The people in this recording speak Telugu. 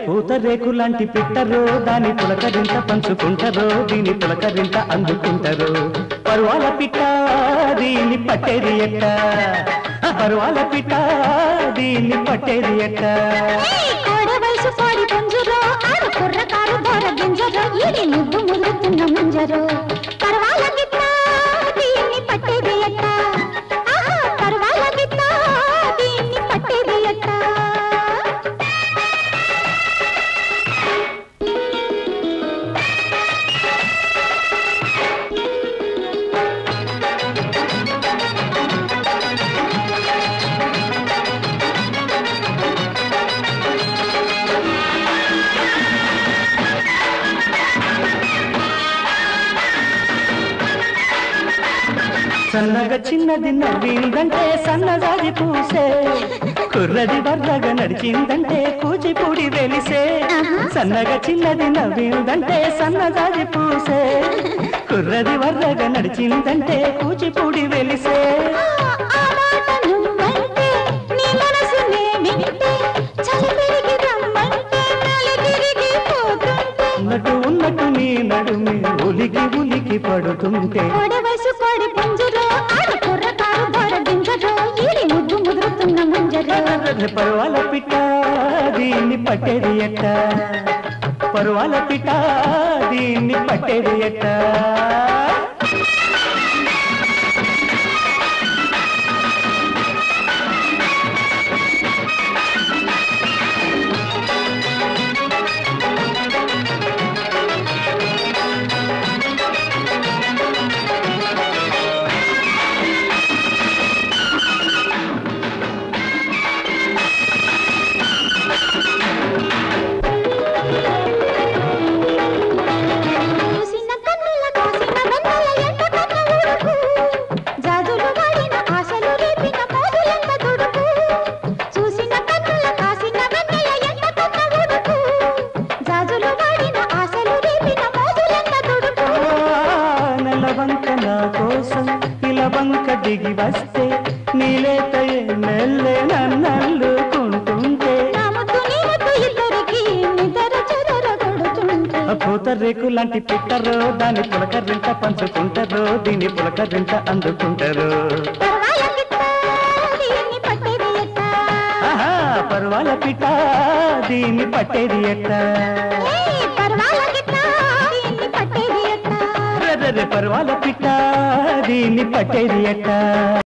పూతరేకులాంటి పిట్టరో దాని పులకరింత పంచుకుంటారో దీని పులకరింత అందుకుంటారో పరువాల పిట్ట దీన్ని పట్టేది ఎట్ట పరువాల పిట్ట దీన్ని పట్టేది ఎట్ట ముద్దు ముదురుతున్న ముంజరో పరువాల పిట్ట దీన్ని పట్టేది ఎట్ట పరువాల పిట్ట దీన్ని పట్టేది ఎట్ట సన్నగా చిన్నది నవ్విందంటే సన్నగాది పూసే కుర్రది బర్రగా నడిచిందంటే కూచిపూడి వెలిసే సన్నగా చిన్నది నవ్విందంటే సన్నగాది పూసే కుర్రది బర్రగా నడిచిందంటే కూచిపూడి వెలిసే ఉన్నట్టు ఉన్నట్టు నీ నడుమి ఉలికి ఉలికి పడుతుంటే పరువాల పిట్ట దీన్ని పట్టేది ఎట్ట పరువాల పిట్ట దీన్ని పట్టేది ఎట్ట దిగి వస్తే నీలేత నెల్లే నన్నల్లుకుంటుంటే పూతరేకులాంటి పిట్టరో దాని పులకరింత పంచుకుంటారో దీని పులకరింత అందుకుంటారు పరువాల పిట్ట దీన్ని పట్టేది ఎట్ట పరువాల పిట్ట దీన్ని పట్టేది ఎట్ట